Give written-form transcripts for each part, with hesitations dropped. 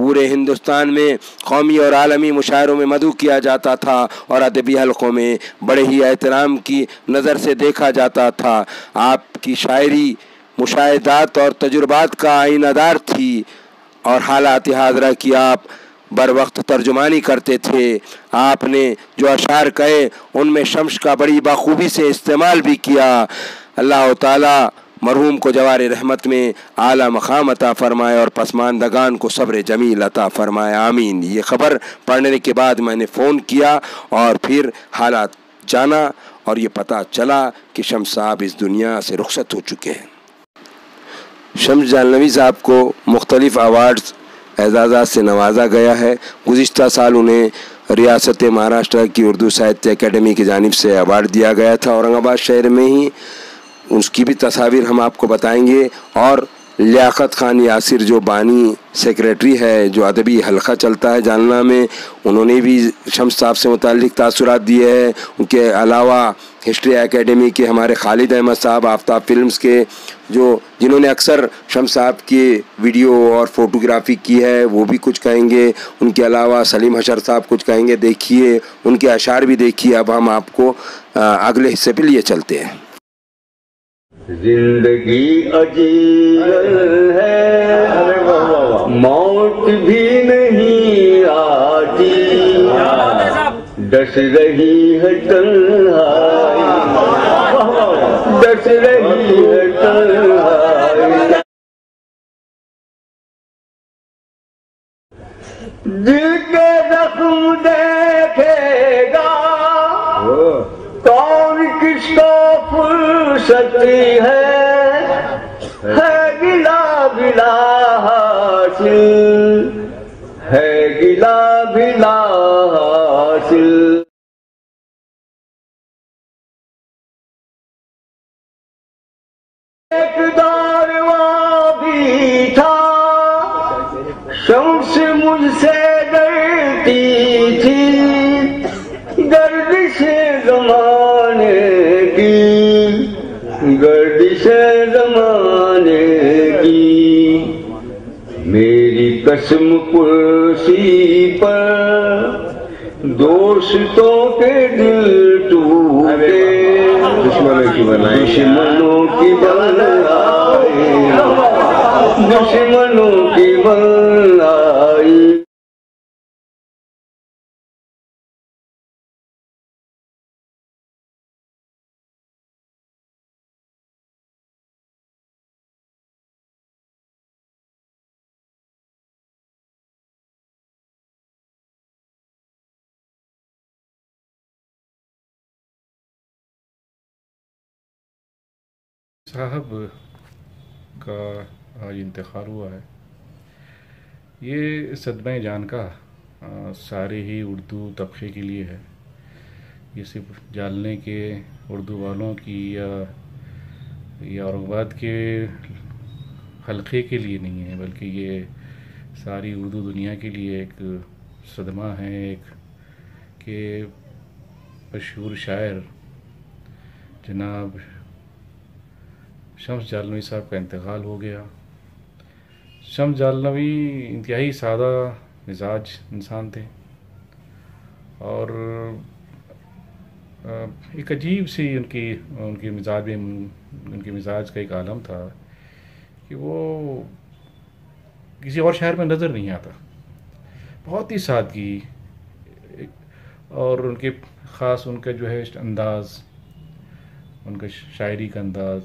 پورے ہندوستان میں قومی اور عالمی مشاعروں میں مدعو کیا جاتا تھا اور ادبی حلقوں میں بڑے ہی احترام کی نظر سے دیکھا جاتا تھا۔ آپ کی شاعری مشاہدات اور تجربات کا آئینہ دار تھی اور حالات حاضرہ کی آپ بر وقت ترجمانی کرتے تھے۔ آپ نے جو اشعار کہے ان میں شمس کا بڑی بخوبی سے استعمال بھی کیا۔ اللہ تعالیٰ مرحوم کو جوار رحمت میں اعلیٰ مقام عطا فرمائے اور پسماندگان کو صبر جمیل عطا فرمائے، آمین۔ یہ خبر پڑھنے کے بعد میں نے فون کیا اور پھر حالات جانا اور یہ پتہ چلا کہ شمس صاحب اس دنیا سے رخصت ہو چکے ہیں۔ شمس جہلوی صاحب کو مختلف ایوارڈز اعزازات سے نوازا گیا ہے۔ گزشتہ سال انہیں ریاست مہاراشٹر کی اردو ساہتیہ اکیڈمی کی جانب سے ایوارڈ دیا گیا تھا اورنگ آباد شہر میں ہی۔ اس کی بھی تصاویر ہم آپ کو بتائیں گے۔ اور لیاقت خان یاسر جو بانی سیکریٹری ہے، جو ادبی حلقہ چلتا ہے جالنہ میں، انہوں نے بھی شمس صاحب سے متعلق تاثرات دیے ہیں۔ ان کے علاوہ ہسٹری اکیڈمی کے ہمارے خالد احمد صاحب آفتاب فلمز کے، جنہوں نے اکثر شمس صاحب کی ویڈیو اور فوٹوگرافی کی ہے، وہ بھی کچھ کہیں گے۔ ان کے علاوہ سلیم حشر صاحب کچھ کہیں گے، دیکھیے ان کے اشعار بھی دیکھیے۔ اب ہم آپ کو اگلے حصے پہ لیے چلتے ہیں۔ زندگی عجیب ہے، موت بھی نہیں آتی، ڈس رہی ہے تنہائی، ڈس رہی ہے تنہائی، دل کے زخم دیکھے گا کون کس کو فرصت ہے گلا بلا حاصل، ہے گلا بلا حاصل، ایک دارواں بھی تھا شمس مجھ سے ڈرتی تھی، گردش زمانے کی، گردش زمانے کی، میری قسم کرسی پر دوستوں کے دل ٹوٹے، دشمنوں کی بنائے، دشمنوں کی بنائے، دشمنوں کی بنائے۔ صاحب کا آج انتقال ہوا ہے۔ یہ صدمہ جان کا سارے ہی اردو طبقے کے لیے ہے۔ یہ صرف جالنے کے اردو والوں کی یا اورنگ آباد کے حلقے کے لیے نہیں ہے، بلکہ یہ ساری اردو دنیا کے لیے ایک صدمہ ہے، ایک کہ مشہور شاعر جناب شمس جہلوی صاحب کا انتقال ہو گیا۔ شمس جہلوی انتہائی سادہ مزاج انسان تھے اور ایک عجیب سی ان کے مزاج کا ایک عالم تھا کہ وہ کسی اور شہر میں نظر نہیں آتا۔ بہت ہی سادگی اور ان کے خاص ان کا جو ہے انداز، ان کا شاعری کا انداز،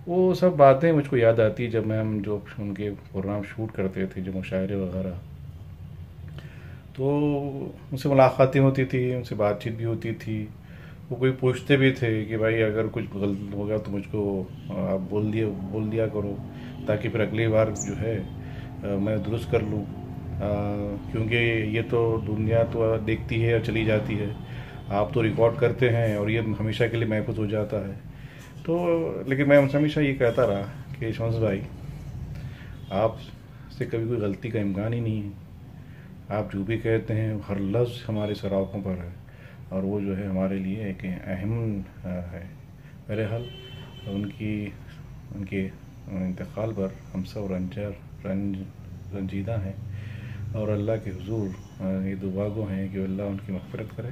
وہ سب باتیں مجھ کو یاد آتی جب ہم جو ان کے پروگرام شوٹ کرتے تھے، جو مشاعرے وغیرہ، تو ان سے ملاقاتیں ہوتی تھی، ان سے بات چیت بھی ہوتی تھی۔ وہ کوئی پوچھتے بھی تھے کہ بھائی اگر کچھ غلط ہوگا تو مجھ کو آپ بول دیا کرو، تاکہ پھر اگلی بار جو ہے میں درست کر لوں، کیونکہ یہ تو دنیا تو دیکھتی ہے اور چلی جاتی ہے، آپ تو ریکارڈ کرتے ہیں اور یہ ہمیشہ کے لیے محفوظ ہو جاتا ہے۔ تو لیکن میں ہمیشہ یہ کہتا رہا کہ شمس بھائی، آپ سے کبھی کوئی غلطی کا امکان ہی نہیں ہے، آپ جو بھی کہتے ہیں ہر لفظ ہمارے سراغوں پر ہے اور وہ جو ہے ہمارے لیے ایک اہم ہے۔ بہرحال ان کے انتقال پر ہم سب رنج رنجیدہ ہیں، اور اللہ کے حضور یہ دعا گو ہیں کہ اللہ ان کی مغفرت کرے،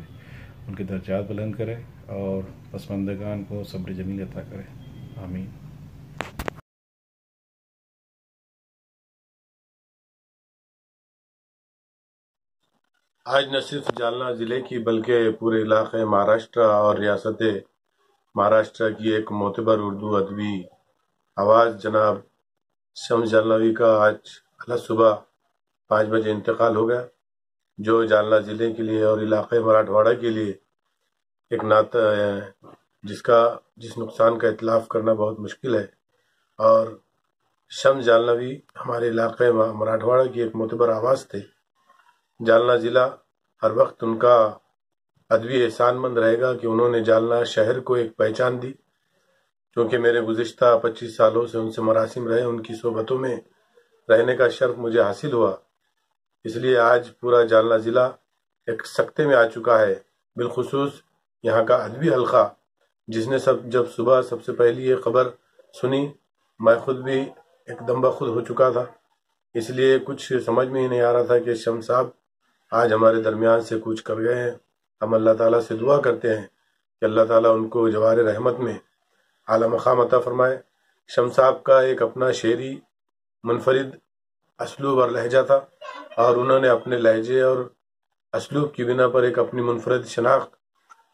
ان کے درجات بلند کرے اور پسماندگان کو صبر جمیل عطا کرے، آمین۔ آج نہ صرف جالنا ضلع کی بلکہ پورے علاقے مہاراشٹر اور ریاست مہاراشٹر کی ایک معتبر اردو ادبی آواز جناب شمس جالنوی کا آج الگ صبح 5 بجے انتقال ہو گیا، جو جالنا ضلع کے لیے اور علاقے مراٹھواڑہ کے لیے ایک نعت جس نقصان کا اطلاف کرنا بہت مشکل ہے۔ اور شمس جالنوی ہمارے علاقے مراٹھواڑہ کی ایک معتبر آواز تھے۔ جالنا ضلع ہر وقت ان کا ادبی احسان مند رہے گا کہ انہوں نے جالنا شہر کو ایک پہچان دی۔ کیونکہ میرے گزشتہ 25 سالوں سے ان سے مراسم رہے، ان کی صحبتوں میں رہنے کا شرف مجھے حاصل ہوا، اس لیے آج پورا جالنا ضلع ایک سکتے میں آ چکا ہے، بالخصوص یہاں کا ادبی حلقہ، جس نے جب صبح سب سے پہلی یہ خبر سنی، میں خود بھی ایک دم بخود ہو چکا تھا۔ اس لیے کچھ سمجھ میں ہی نہیں آ رہا تھا کہ شمس صاحب آج ہمارے درمیان سے کوچ کر گئے ہیں۔ ہم اللہ تعالیٰ سے دعا کرتے ہیں کہ اللہ تعالیٰ ان کو جوار رحمت میں اعلیٰ مقام عطا فرمائے۔ شمس صاحب کا ایک اپنا شعری منفرد اسلوب اور لہجہ تھا، اور انہوں نے اپنے لہجے اور اسلوب کی بنا پر ایک اپنی منفرد شناخت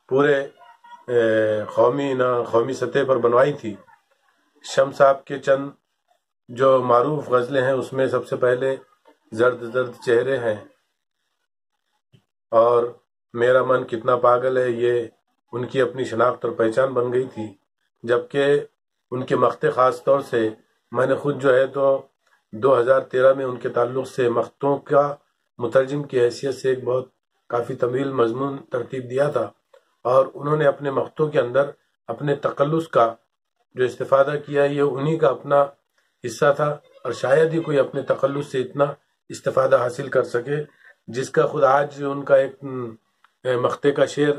پورے قومی سطح پر بنوائی تھی۔ شمس صاحب کے چند جو معروف غزلیں ہیں، اس میں سب سے پہلے زرد زرد چہرے ہیں اور میرا من کتنا پاگل ہے، یہ ان کی اپنی شناخت اور پہچان بن گئی تھی۔ جبکہ ان کے مقطع خاص طور سے میں نے خود جو ہے تو 2013 میں ان کے تعلق سے مقطعوں کا مترجم کی حیثیت سے ایک بہت کافی طویل مضمون ترتیب دیا تھا، اور انہوں نے اپنے مقطعوں کے اندر اپنے تقلص کا جو استفادہ کیا، یہ انہی کا اپنا حصہ تھا، اور شاید ہی کوئی اپنے تقلص سے اتنا استفادہ حاصل کر سکے، جس کا خود آج ان کا ایک مقطع کا شعر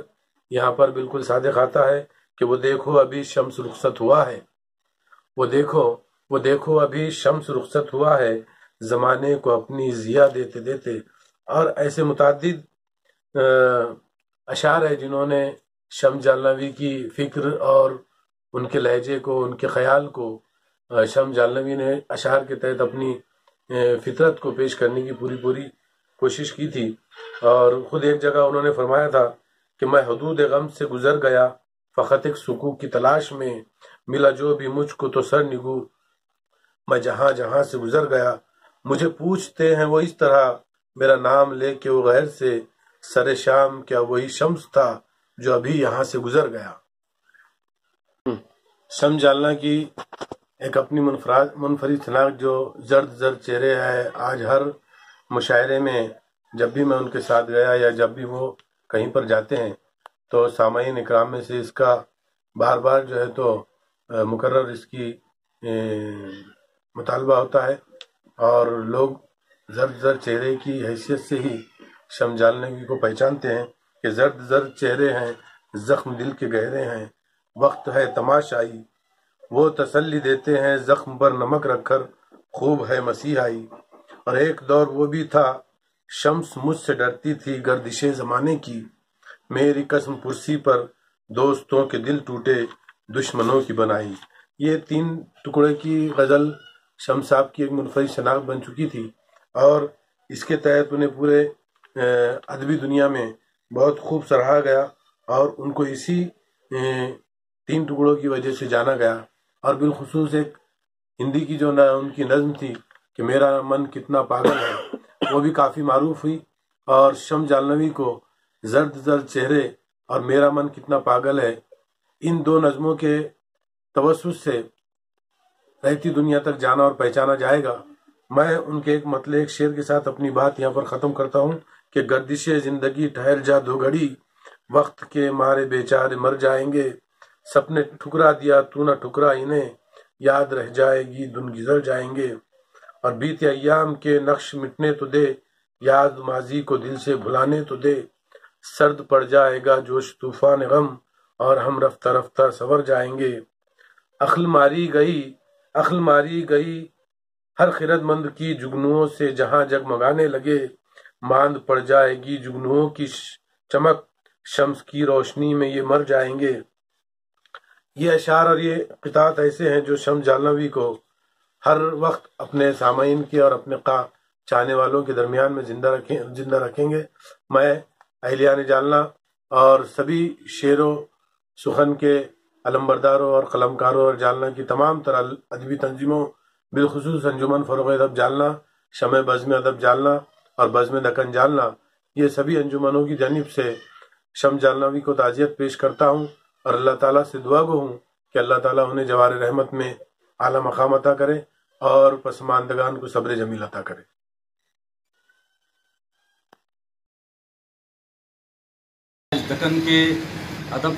یہاں پر بالکل صادق آتا ہے کہ وہ دیکھو ابھی شمس رخصت ہوا ہے، وہ دیکھو ابھی شمس رخصت ہوا ہے، زمانے کو اپنی ضیا دیتے دیتے۔ اور ایسے متعدد اشعار ہیں جنہوں نے شمس جالنوی کی فکر اور ان کے لہجے کو، ان کے خیال کو، شمس جالنوی نے اشعار کے تحت اپنی فطرت کو پیش کرنے کی پوری کوشش کی تھی۔ اور خود ایک جگہ انہوں نے فرمایا تھا کہ میں حدود غم سے گزر گیا، فقط ایک سکون کی تلاش میں، ملا جو بھی مجھ کو تو سر نگو، میں جہاں جہاں سے گزر گیا، مجھے پوچھتے ہیں وہ اس طرح، میرا نام لے کے وہ غیر سے، سر شام کیا وہی شمس تھا جو ابھی یہاں سے گزر گیا۔ شمس جالنا کی ایک اپنی منفرد شناخت جو زرد زرد چہرے ہے، آج ہر مشاعرے میں جب بھی میں ان کے ساتھ گیا یا جب بھی وہ کہیں پر جاتے ہیں تو سامعین اکرام میں سے اس کا بار بار جو ہے تو مکرر اس کی مطالبہ ہوتا ہے، اور لوگ زرد زرد چہرے کی حیثیت سے ہی شمس جالنوی کو پہچانتے ہیں کہ زرد زرد چہرے ہیں، زخم دل کے گہرے ہیں، وقت ہے تماشائی، وہ تسلی دیتے ہیں زخم پر نمک رکھ کر، خوب ہے مسیحائی۔ اور ایک دور وہ بھی تھا شمس مجھ سے ڈرتی تھی گردش زمانے کی، میری قسم پرسی پر دوستوں کے دل ٹوٹے، دشمنوں کی بنائی۔ یہ 3 ٹکڑے کی غزل شمس صاحب کی ایک منفرد شناخت بن چکی تھی، اور اس کے تحت انہیں پورے ادبی دنیا میں بہت خوب سراہا گیا، اور ان کو اسی 3 ٹکڑوں کی وجہ سے جانا گیا۔ اور بالخصوص ایک ہندی کی جو ان کی نظم تھی کہ میرا من کتنا پاگل ہے، وہ بھی کافی معروف ہوئی، اور شمس جالنوی کو زرد زرد چہرے اور میرا من کتنا پاگل ہے، ان 2 نظموں کے توسط سے رہتی دنیا تک جانا اور پہچانا جائے گا۔ میں ان کے ایک مطلع ایک شعر کے ساتھ اپنی بات یہاں پر ختم کرتا ہوں کہ گردش زندگی ٹھہر جا 2 گھڑی، وقت کے مارے بیچارے مر جائیں گے، سپنے ٹھکرا دیا تو نہ ٹھکرا انہیں، یاد رہ جائے گی دن گزر جائیں گے، اور بیتے ایام کے نقش مٹنے تو دے، یاد ماضی کو دل سے بھلانے تو دے، سرد پڑ جائے گا جوش طوفان غم، اور ہم رفتہ رفتہ سنور جائیں گے، عقل ماری گئی ہر خرد مند کی جگنوؤں سے جہاں جگمگانے لگے، ماند پڑ جائے گی جگنوؤں کی چمک، شمس کی روشنی میں یہ مر جائیں گے۔ یہ اشعار اور یہ قطعات ایسے ہیں جو شمس جالنوی کو ہر وقت اپنے سامعین کے اور اپنے چاہنے والوں کے درمیان میں زندہ رکھیں گے۔ میں اہلیان جالنہ اور سبھی شعر و سخن کے علمبرداروں اور قلمکاروں اور جالنہ کی تمام تر ادبی تنظیموں، بالخصوص انجمن فروغ ادب جالنہ، شمع بزم ادب جالنہ اور بزم دکن جالنہ، یہ سبھی انجمنوں کی جانب سے شمس جالنوی کو تعزیت پیش کرتا ہوں اور اللہ تعالیٰ سے دعا گو ہوں کہ اللہ تعالیٰ انہیں جوار رحمت میں اعلیٰ مقام عطا کرے اور پسماندگان کو صبر جمیل عطا کرے۔ دکن کے ادب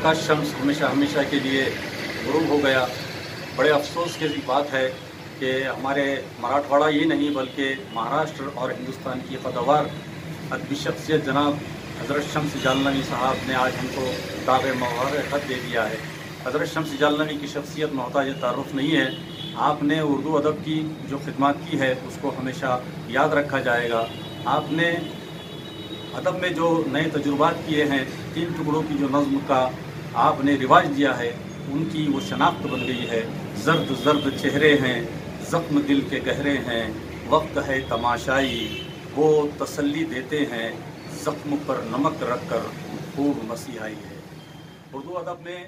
کا شمس ہمیشہ کے لیے غروب ہو گیا۔ بڑے افسوس کی بات ہے کہ ہمارے مراٹھواڑہ ہی نہیں بلکہ مہاراشٹر اور ہندوستان کی قدوار ادبی شخصیت جناب حضرت شمس جالنوی صاحب نے آج ہم کو داغ مغفرت خط دے دیا ہے۔ حضرت شمس جالنوی کی شخصیت محتاج تعارف نہیں ہے۔ آپ نے اردو ادب کی جو خدمات کی ہے اس کو ہمیشہ یاد رکھا جائے گا۔ آپ نے ادب میں جو نئے تجربات کیے ہیں، 3 ٹکڑوں کی جو نظم کا آپ نے رواج دیا ہے، ان کی وہ شناخت بن گئی ہے۔ زرد زرد چہرے ہیں، زخم دل کے گہرے ہیں، وقت ہے تماشائی، وہ تسلی دیتے ہیں، زخم پر نمک رکھ کر خوب مسیحائی ہے۔ اردو ادب میں